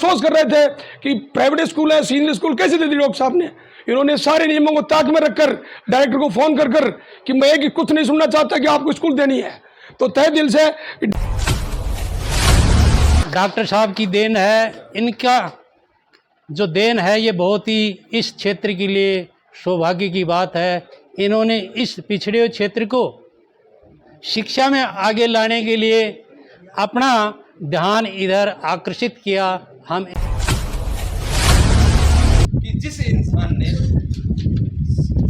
अफसोस कर रहे थे कि प्राइवेट स्कूल है, सीनियर स्कूल कैसे दे दी डॉक्टर साहब ने। इन्होंने सारे नियमों को ताक में रखकर डायरेक्टर को फोन कर कर कि मैं एक कुछ नहीं सुनना चाहता कि आपको स्कूल देनी है। तो तहे दिल से डॉक्टर साहब की देन है, इनका जो देन है ये बहुत ही इस क्षेत्र के लिए सौभाग्य की बात है। इन्होंने इस पिछड़े हुए क्षेत्र को शिक्षा में आगे लाने के लिए अपना ध्यान इधर आकर्षित किया। हम कि जिस इंसान ने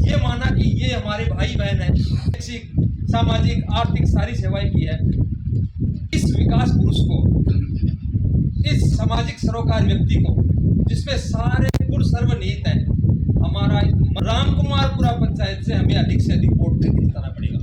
ये माना कि ये हमारे भाई बहन है, शैक्षिक, सामाजिक, आर्थिक सारी सेवाएं की है, इस विकास पुरुष को, इस सामाजिक सरोकार व्यक्ति को, जिसमें सारे गुण सर्वनिहित हैं, हमारा रामकुमारपुरा पंचायत से हमें अधिक से अधिक वोट देकर जिताना पड़ेगा।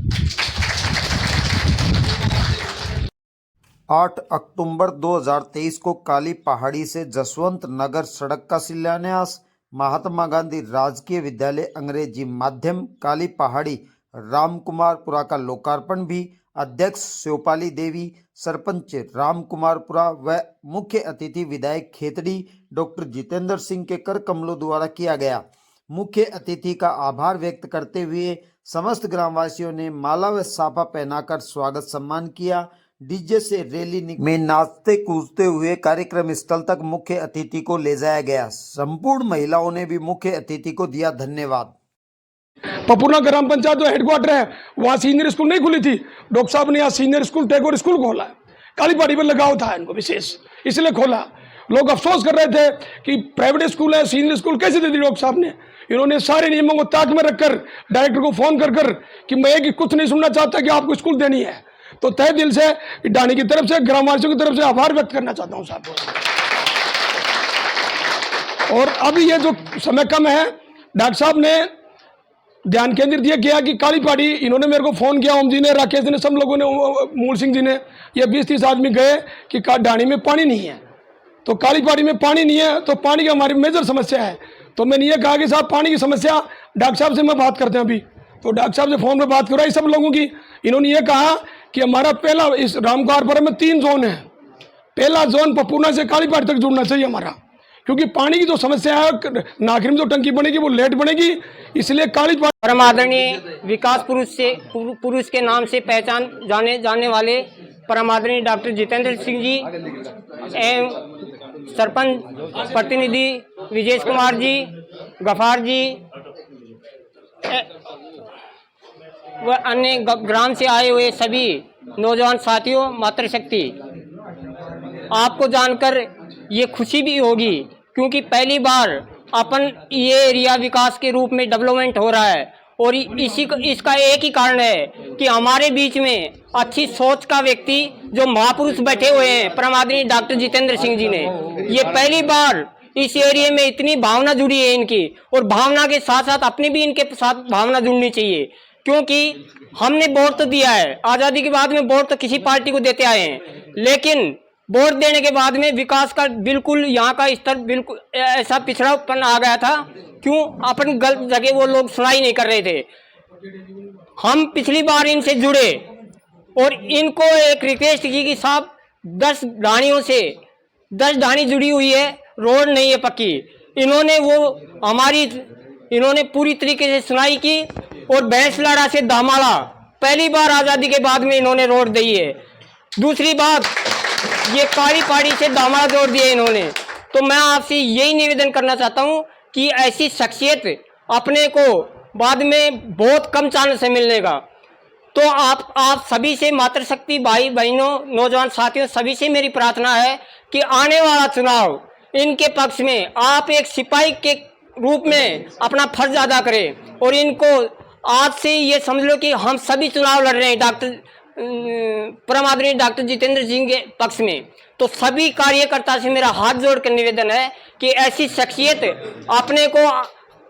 8 अक्टूबर 2023 को काली पहाड़ी से जसवंत नगर सड़क का शिलान्यास, महात्मा गांधी राजकीय विद्यालय अंग्रेजी माध्यम काली पहाड़ी रामकुमारपुरा का लोकार्पण भी अध्यक्ष शिवपाली देवी, सरपंच रामकुमारपुरा व मुख्य अतिथि विधायक खेतड़ी डॉक्टर जितेंद्र सिंह के कर कमलों द्वारा किया गया। मुख्य अतिथि का आभार व्यक्त करते हुए समस्त ग्रामवासियों ने माला व साफा पहनाकर स्वागत सम्मान किया। डीजे से रैली में नाचते कूदते हुए कार्यक्रम स्थल तक मुख्य अतिथि को ले जाया गया। संपूर्ण महिलाओं ने भी मुख्य अतिथि को दिया धन्यवाद। पपुना ग्राम पंचायत जो हेडक्वार्टर है वहाँ सीनियर स्कूल नहीं खुली थी, डॉक्टर साहब ने यहाँ सीनियर स्कूल टैगोर स्कूल खोला है। काली पहाड़ी पर लगाव था इनको विशेष, इसलिए खोला। लोग अफसोस कर रहे थे कि प्राइवेट स्कूल है, सीनियर स्कूल कैसे दे दी डॉक्टर साहब ने। इन्होंने सारे नियमों को ताक में रखकर डायरेक्टर को फोन कर कर कि मैं एक कुछ नहीं सुनना चाहता कि आपको स्कूल देनी है। तो तहे दिल से डानी की तरफ से, ग्रामवासियों की तरफ से आभार व्यक्त करना चाहता हूँ साहब। और अभी ये जो समय कम है, डॉक्टर साहब ने ध्यान केंद्रित ये किया कि काली पहाड़ी, इन्होंने मेरे को फोन किया, ओम जी ने, राकेश जी ने, सब लोगों ने, मूल सिंह जी ने, ये 20-30 आदमी गए कि डानी में पानी नहीं है। तो काली पहाड़ी में पानी नहीं है, तो पानी की हमारी मेजर समस्या है। तो मैंने ये कहा कि साहब पानी की समस्या डॉक्टर साहब से मैं बात करते हैं अभी। तो डॉक्टर साहब से फोन पे बात कराई सब लोगों की। इन्होंने ये कहा कि हमारा पहला इस रामकुमारपुरा में 3 जोन है। पहला जोन पपुना से काली पहाड़ी तक जुड़ना चाहिए हमारा, क्योंकि पानी की जो समस्या है, नागरी में जो टंकी बनेगी वो लेट बनेगी, इसलिए काली पहाड़ी। परम आदरणीय विकास पुरुष के नाम से पहचान जाने वाले परम आदरणीय डॉक्टर जितेंद्र सिंह जी एवं सरपंच प्रतिनिधि विजेश कुमार जी, गफार जी व अन्य ग्राम से आए हुए सभी नौजवान साथियों, मातृशक्ति, आपको जानकर ये खुशी भी होगी क्योंकि पहली बार अपन ये एरिया विकास के रूप में डेवलपमेंट हो रहा है। और इसका एक ही कारण है कि हमारे बीच में अच्छी सोच का व्यक्ति जो महापुरुष बैठे हुए हैं, परम आदरणीय डॉक्टर जितेंद्र सिंह जी ने, ये पहली बार इस एरिया में इतनी भावना जुड़ी है इनकी। और भावना के साथ साथ अपनी भी इनके साथ भावना जुड़नी चाहिए, क्योंकि हमने वोट तो दिया है, आज़ादी के बाद में वोट तो किसी पार्टी को देते आए हैं, लेकिन वोट देने के बाद में विकास का बिल्कुल यहाँ का स्तर बिल्कुल ऐसा पिछड़ापन आ गया था। क्यों? अपन गलत जगह वो लोग सुनाई नहीं कर रहे थे। हम पिछली बार इनसे जुड़े और इनको एक रिक्वेस्ट की कि साहब 10 ढाणियों से 10 ढाणी जुड़ी हुई है, रोड नहीं है पक्की। इन्होंने पूरी तरीके से सुनाई की। और भैंसलाड़ा से दामाला पहली बार आज़ादी के बाद में इन्होंने रोड दी है। दूसरी बात, ये काली पहाड़ी से दामाला जोड़ दिया इन्होंने। तो मैं आपसे यही निवेदन करना चाहता हूँ कि ऐसी शख्सियत अपने को बाद में बहुत कम चांस से मिलने का। तो आप सभी से, मातृशक्ति भाई बहनों, नौजवान साथियों, सभी से मेरी प्रार्थना है कि आने वाला चुनाव इनके पक्ष में आप एक सिपाही के रूप में अपना फर्ज अदा करें। और इनको आज से ये समझ लो कि हम सभी चुनाव लड़ रहे हैं परम आदरणीय डॉक्टर जितेंद्र सिंह के पक्ष में। तो सभी कार्यकर्ता से मेरा हाथ जोड़कर निवेदन है कि ऐसी शख्सियत अपने को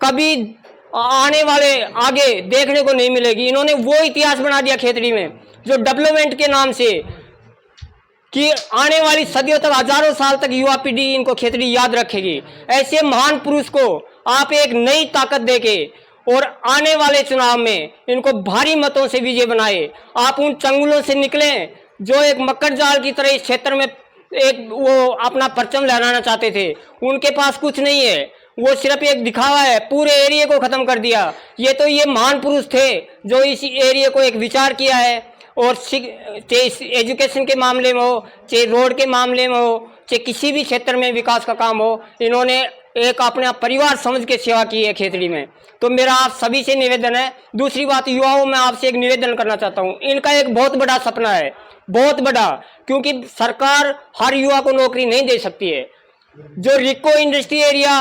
कभी आने वाले आगे देखने को नहीं मिलेगी। इन्होंने वो इतिहास बना दिया खेतड़ी में जो डेवलपमेंट के नाम से, कि आने वाली सदियों तक, हजारों साल तक युवा पीढ़ी इनको खेतड़ी याद रखेगी। ऐसे महान पुरुष को आप एक नई ताकत देके और आने वाले चुनाव में इनको भारी मतों से विजय बनाए। आप उन चंगुलों से निकलें जो एक मकर जाल की तरह इस क्षेत्र में एक वो अपना परचम लहराना चाहते थे। उनके पास कुछ नहीं है, वो सिर्फ एक दिखावा है, पूरे एरिया को ख़त्म कर दिया। ये महान पुरुष थे जो इस एरिया को एक विचार किया है। और चाहे एजुकेशन के मामले में हो, चाहे रोड के मामले में हो, चाहे किसी भी क्षेत्र में विकास का काम हो, इन्होंने एक अपना परिवार समझ के सेवा की है खेतड़ी में। तो मेरा आप सभी से निवेदन है। दूसरी बात, युवाओं में आपसे एक निवेदन करना चाहता हूँ, इनका एक बहुत बड़ा सपना है, बहुत बड़ा, क्योंकि सरकार हर युवा को नौकरी नहीं दे सकती है। जो रिको इंडस्ट्री एरिया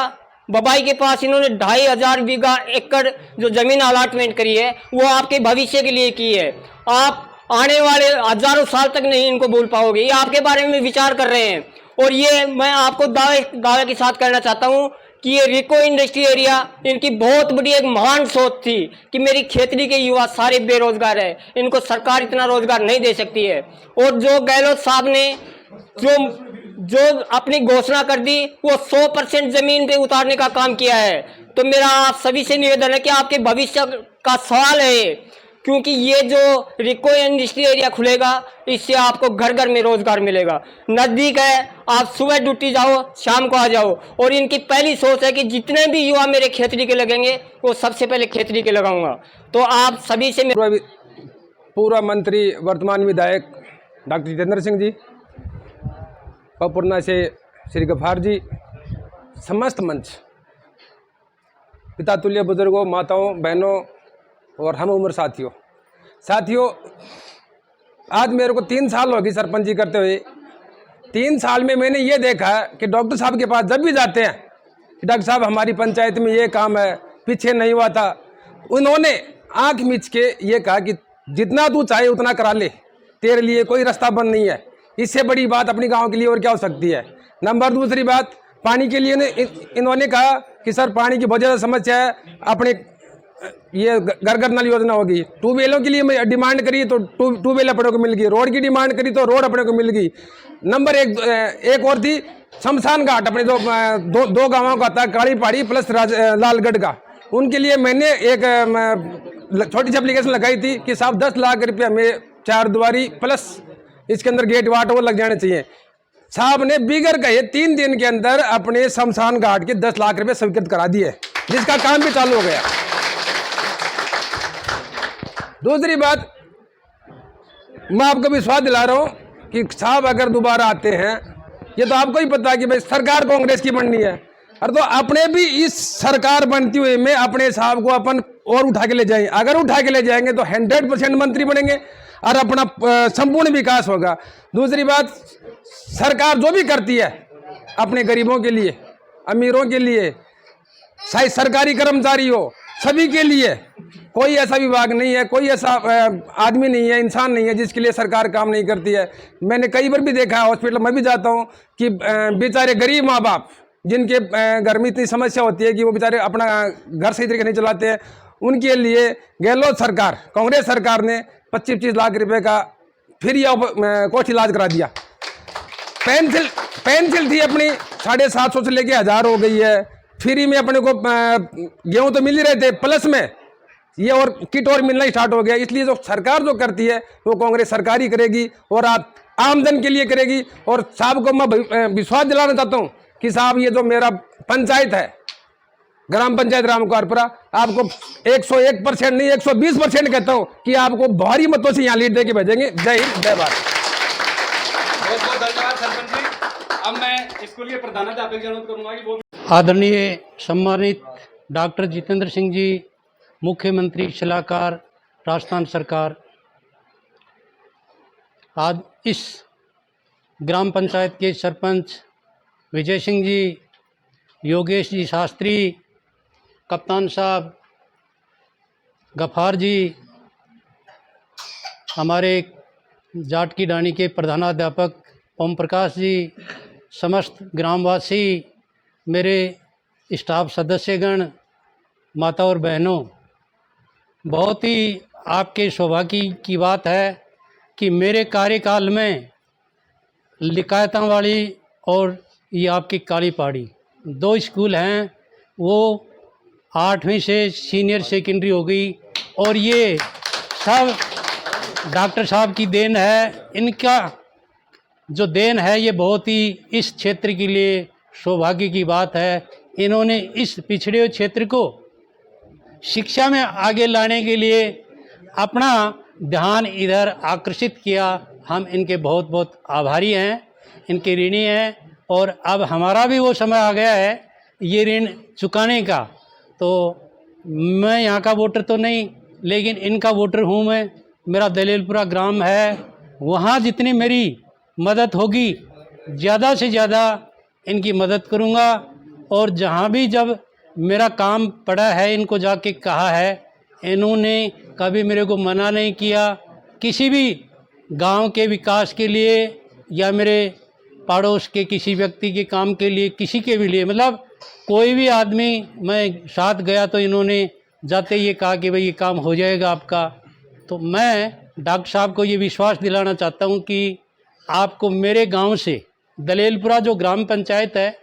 बबाई के पास इन्होंने 2500 बीघा एकड़ जो जमीन अलाटमेंट करी है, वो आपके भविष्य के लिए की है। आप आने वाले हजारों साल तक नहीं इनको भूल पाओगे, ये आपके बारे में विचार कर रहे हैं। और ये मैं आपको दावे के साथ कहना चाहता हूँ कि ये रिको इंडस्ट्री एरिया, इनकी बहुत बड़ी एक महान सोच थी कि मेरी खेतड़ी के युवा सारे बेरोजगार है, इनको सरकार इतना रोजगार नहीं दे सकती है। और जो गहलोत साहब ने जो अपनी घोषणा कर दी, वो 100% जमीन पे उतारने का काम किया है। तो मेरा आप सभी से निवेदन है कि आपके भविष्य का सवाल है, क्योंकि ये जो रिको इंडस्ट्री एरिया खुलेगा, इससे आपको घर घर में रोजगार मिलेगा। नज़दीक है, आप सुबह ड्यूटी जाओ, शाम को आ जाओ। और इनकी पहली सोच है कि जितने भी युवा मेरे खेतड़ी के लगेंगे, वो सबसे पहले खेतड़ी के लगाऊंगा। तो आप सभी से पूर्व मंत्री वर्तमान विधायक डॉक्टर जितेंद्र सिंह जी, पपुरना से श्री गफार जी, समस्त मंच, पिता तुल्य बुजुर्गों, माताओं, बहनों और हम उम्र साथियों, आज मेरे को 3 साल हो गई सरपंची करते हुए। 3 साल में मैंने ये देखा कि डॉक्टर साहब के पास जब भी जाते हैं कि डॉक्टर साहब हमारी पंचायत में ये काम है, पीछे नहीं हुआ था, उन्होंने आंख मीच के ये कहा कि जितना तू चाहे उतना करा ले, तेरे लिए कोई रास्ता बंद नहीं है। इससे बड़ी बात अपनी गांव के लिए और क्या हो सकती है। दूसरी बात, पानी के लिए इन्होंने कहा कि सर पानी की बहुत ज़्यादा समस्या है, अपने ये घर घर नल योजना होगी। ट्यूबवेलों के लिए डिमांड करी तो ट्यूबवेल अपने को मिल गई, रोड की डिमांड करी तो रोड अपने को मिल गई। नंबर एक और थी शमशान घाट, अपने जो दो गांवों का था, काली पहाड़ी प्लस लालगढ़ का, उनके लिए मैंने एक छोटी सी एप्लीकेशन लगाई थी कि साहब 10 लाख रुपया में 4 दुआरी प्लस इसके अंदर गेट वाट वो लग जाने चाहिए। साहब ने बिगर कहे 3 दिन के अंदर अपने शमशान घाट के 10 लाख रुपए स्वीकृत करा दिए, जिसका काम भी चालू हो गया। दूसरी बात, मैं आपको विश्वास दिला रहा हूं कि साहब अगर दोबारा आते हैं, ये तो आपको ही पता है कि भाई सरकार कांग्रेस की बननी है, और तो अपने भी इस सरकार बनती हुई में अपने साहब को अपन और उठा के ले जाएंगे। अगर उठा के ले जाएंगे तो 100% मंत्री बनेंगे और अपना संपूर्ण विकास होगा। दूसरी बात, सरकार जो भी करती है अपने गरीबों के लिए, अमीरों के लिए, चाहे सरकारी कर्मचारी हो, सभी के लिए, कोई ऐसा विभाग नहीं है, कोई ऐसा आदमी नहीं है, इंसान नहीं है जिसके लिए सरकार काम नहीं करती है। मैंने कई बार भी देखा है, हॉस्पिटल में भी जाता हूँ कि बेचारे गरीब माँ बाप जिनके घर में इतनी समस्या होती है कि वो बेचारे अपना घर सही तरीके नहीं चलाते हैं, उनके लिए गहलोत सरकार, कांग्रेस सरकार ने 25-25 लाख रुपए का फ्री कोर्ट इलाज करा दिया। पेंसिल थी अपनी 750 से लेके 1000 हो गई है। फ्री में अपने को गेहूं तो मिल ही रहे थे, प्लस में ये और किट और मिलना स्टार्ट हो गया। इसलिए जो सरकार जो करती है वो कांग्रेस सरकार ही करेगी और आप आमजन के लिए करेगी। और साहब को मैं विश्वास दिलाना चाहता हूँ कि साहब ये जो मेरा पंचायत है, ग्राम पंचायत रामकुमारपुरा, आपको 101% नहीं 120% कहता हूँ कि आपको भारी मतों से यहाँ लीड दे के भेजेंगे। जय हिंद, जय भारत। बहुत बहुत धन्यवाद सरपंच जी। अब मैं स्कूल के प्रधानाध्यापक जी अनुरोध करूंगा कि वो आदरणीय सम्मानित डॉक्टर जितेंद्र सिंह जी, मुख्यमंत्री सलाहकार राजस्थान सरकार, आज इस ग्राम पंचायत के सरपंच विजय सिंह जी, योगेश जी शास्त्री, कप्तान साहब, गफार जी, हमारे जाट की डाणी के प्रधानाध्यापक ओम प्रकाश जी, समस्त ग्रामवासी, मेरे स्टाफ सदस्यगण, माता और बहनों, बहुत ही आपके सौभाग्य की बात है कि मेरे कार्यकाल में लिकायतां वाली और ये आपकी काली पहाड़ी 2 स्कूल हैं, वो 8वीं से सीनियर सेकेंडरी हो गई। और ये सब डॉक्टर साहब की देन है। इनका जो देन है ये बहुत ही इस क्षेत्र के लिए सौभाग्य की बात है। इन्होंने इस पिछड़े हुए क्षेत्र को शिक्षा में आगे लाने के लिए अपना ध्यान इधर आकर्षित किया। हम इनके बहुत बहुत आभारी हैं, इनके ऋणी हैं, और अब हमारा भी वो समय आ गया है ये ऋण चुकाने का। तो मैं यहाँ का वोटर तो नहीं, लेकिन इनका वोटर हूँ मैं। मेरा दलेलपुरा ग्राम है, वहाँ जितनी मेरी मदद होगी ज़्यादा से ज़्यादा इनकी मदद करूँगा। और जहाँ भी जब मेरा काम पड़ा है, इनको जाके कहा है, इन्होंने कभी मेरे को मना नहीं किया किसी भी गांव के विकास के लिए या मेरे पड़ोस के किसी व्यक्ति के काम के लिए, किसी के भी लिए। मतलब कोई भी आदमी मैं साथ गया तो इन्होंने जाते ये कहा कि भाई ये काम हो जाएगा आपका। तो मैं डॉक्टर साहब को ये विश्वास दिलाना चाहता हूँ कि आपको मेरे गांव से, दलेलपुरा जो ग्राम पंचायत है,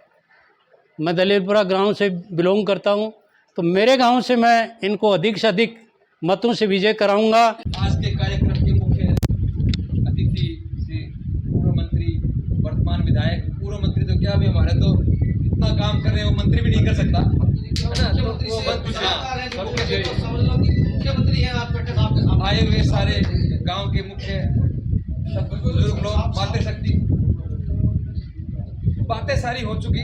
मैं दलेलपुरा गांव से बिलोंग करता हूं, तो मेरे गांव से मैं इनको अधिक से अधिक मतों से विजय कराऊंगा। आज के कार्यक्रम के मुख्य अतिथि श्री पूर्व मंत्री, वर्तमान विधायक, पूर्व मंत्री तो क्या, भी हमारे तो इतना काम कर रहे हैं वो मंत्री भी नहीं कर सकता है ना। मुख्यमंत्री हैं आप बेटे साहब के सामने आए हुए सारे गांव के मुख्य बुजुर्ग लोग, बातें सारी हो चुकी।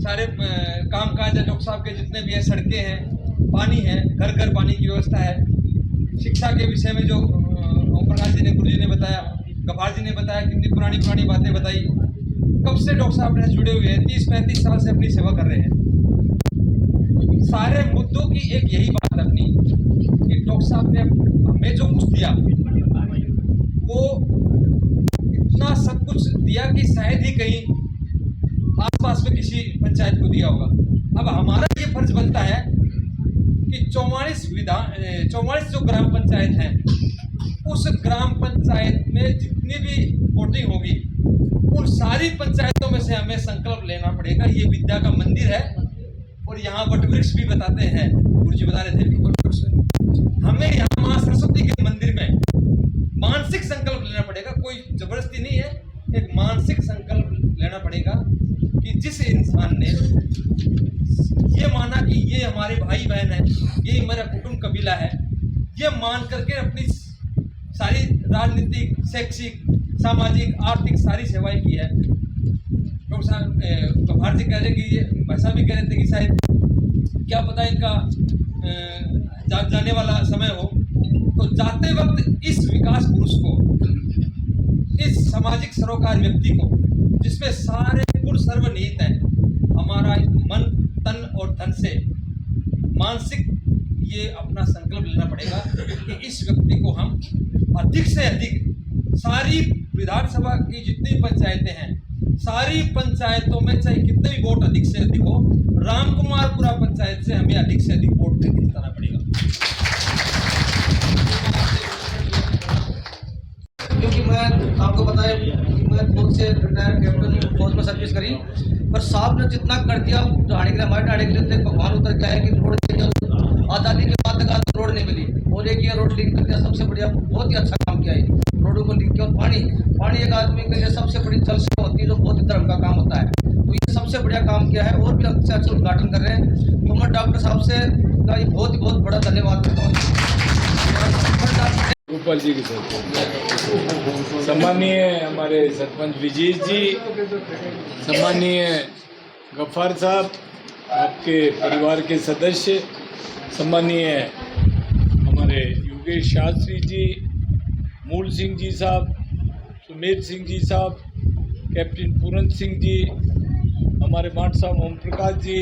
सारे काम काज है डॉक्टर साहब के जितने भी है, सड़कें हैं, पानी है, घर घर पानी की व्यवस्था है। शिक्षा के विषय में जो ओम प्रकाश जी ने, गुरु जी ने बताया, गफार जी ने बताया, कितनी पुरानी पुरानी बातें बताई। कब से डॉक्टर साहब ने जुड़े हुए हैं, 30-35 साल से अपनी सेवा कर रहे हैं। सारे मुद्दों की एक यही बात अपनी कि डॉक्टर साहब ने हमें जो कुछ दिया वो इतना सब कुछ दिया कि शायद ही कहीं आसपास में किसी पंचायत को दिया होगा। अब हमारा ये फर्ज बनता है कि 44 जो ग्राम पंचायत हैं, उस ग्राम पंचायत में जितनी भी वोटिंग होगी उन सारी पंचायतों में से हमें संकल्प लेना पड़ेगा। ये विद्या का मंदिर है और यहाँ वटवृक्ष भी बताते हैं, गुरु जी बता रहे थे वटवृक्ष। हमें यहाँ माँ सरस्वती के मंदिर में मानसिक संकल्प लेना पड़ेगा, कोई जबरदस्ती नहीं है, एक मानसिक संकल्प लेना पड़ेगा कि जिस इंसान ने ये माना कि ये हमारे भाई बहन है, ये हमारा कुटुंब कबीला है, ये मान करके अपनी सारी राजनीतिक, शैक्षिक, सामाजिक, आर्थिक सारी सेवाएं की है। डॉक्टर साहब गफार जी कह रहे कि ये भाई साहब भी कह रहे थे कि शायद क्या पता इनका जाने वाला समय हो, तो जाते वक्त इस विकास पुरुष को, इस सामाजिक सरोकार व्यक्ति को, जिसमें सारे गुण सर्वनिहित हैं, हमारा मन, तन और धन से मानसिक ये अपना संकल्प लेना पड़ेगा कि इस व्यक्ति को हम अधिक से अधिक सारी विधानसभा की जितनी पंचायतें हैं, सारी पंचायतों में चाहे कितने भी वोट अधिक से अधिक हो, रामकुमारपुरा पंचायत से हमें अधिक से अधिक वोट देकर जिताना पड़ेगा। क्योंकि मैं आपको बताया कि मैं फौज से रिटायर कैप्टन, फौज में सर्विस करी, पर साहब ने जितना कर दिया ढाणी के लिए, हमारे ढाणी के लिए तो भगवान उतर गया है कि रोड आज़ादी के बाद तक आज रोड नहीं मिली, और एक ये रोड लिंक कर दिया, सबसे बढ़िया, बहुत ही अच्छा काम किया है रोडों को लिंक किया। और पानी एक आदमी के लिए सबसे बड़ी जल सेवा होती है, जो बहुत ही धर्म का काम होता है, तो ये सबसे बढ़िया काम किया है, और भी अच्छे अच्छे उद्घाटन कर रहे हैं। तो मैं डॉक्टर साहब से का ये बहुत बड़ा धन्यवाद करता हूँ। गोपाल जी के साथ सम्मानीय हमारे सरपंच विजय जी, सम्मानीय गफ्फार साहब, आपके परिवार के सदस्य, सम्मानीय हमारे योगेश शास्त्री जी, मूल सिंह जी साहब, सुमेर सिंह जी साहब, कैप्टन पूरन सिंह जी, हमारे माट साहब ओम प्रकाश जी,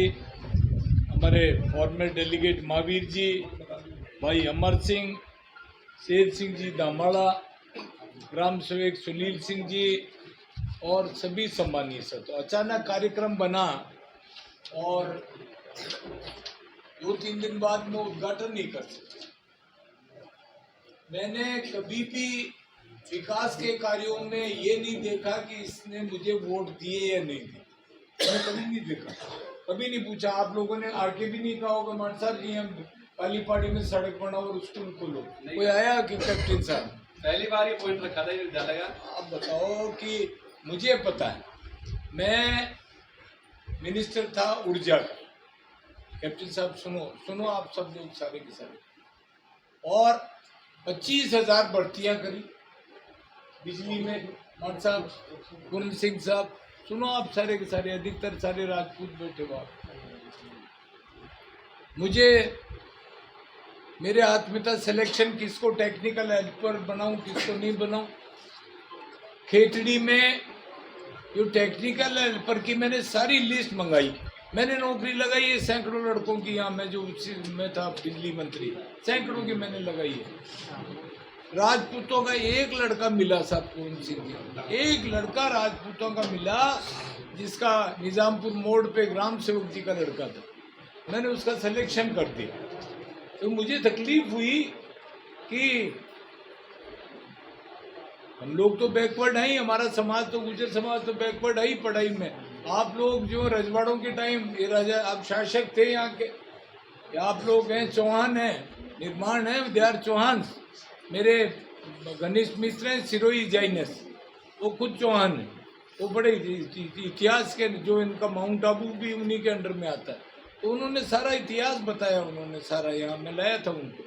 हमारे फॉर्मर डेलीगेट महावीर जी, भाई अमर सिंह, शेर सिंह जी दामाड़ा, ग्राम सेवक सुनील सिंह जी और सभी सम्मानीय सर। तो अचानक कार्यक्रम बना और 2-3 दिन बाद में उद्घाटन नहीं कर सकता। मैंने कभी भी विकास के कार्यों में ये नहीं देखा कि इसने मुझे वोट दिए या नहीं दिए, मैंने कभी नहीं देखा, कभी नहीं पूछा। आप लोगों ने आके भी नहीं कहा होगा मान साहब कि हम काली पहाड़ी में सड़क बनाओ और स्कूल खोलो, कोई आया कि कैप्टन साहब? पहली बार ये पॉइंट रखा था, ये लगा। आप बताओ कि मुझे पता है, मैं मिनिस्टर था ऊर्जा का। कैप्टन साहब सुनो आप सब लोग सारे के सारे, और 25,000 भर्तियां करी बिजली में। मान साहब, पूर्ण सिंह साहब, सुनो आप सारे के सारे, अधिकतर सारे राजपूत बैठे हुआ। मुझे मेरे हाथ में था सिलेक्शन, किसको टेक्निकल हेल्पर बनाऊं किसको नहीं बनाऊं। खेतड़ी में जो टेक्निकल हेल्पर की मैंने सारी लिस्ट मंगाई, मैंने नौकरी लगाई है सैकड़ों लड़कों की। यहाँ मैं जो मैं था बिजली मंत्री, सैकड़ों की मैंने लगाई है। राजपूतों का एक लड़का मिला साहब, पूर्ण सिंह जी, एक लड़का राजपूतों का मिला जिसका निजामपुर मोड़ पे ग्राम सेवक जी का लड़का था। मैंने उसका सिलेक्शन कर दिया। तो मुझे तकलीफ हुई कि हम लोग तो बैकवर्ड हैं ही, हमारा समाज तो गुजर समाज तो बैकवर्ड है ही पढ़ाई में। आप लोग जो रजवाड़ों के टाइम ये राजा आप शासक थे यहाँ के, आप लोग हैं चौहान हैं, निर्माण है विद्यार चौहान, मेरे घनिष्ठ मित्र हैं सिरोही जाइनस, वो खुद चौहान है, वो बड़े इतिहास के, जो इनका माउंट आबू भी उन्हीं के अंडर में आता है। तो उन्होंने सारा इतिहास बताया, उन्होंने सारा, यहाँ मैं लाया था उनको।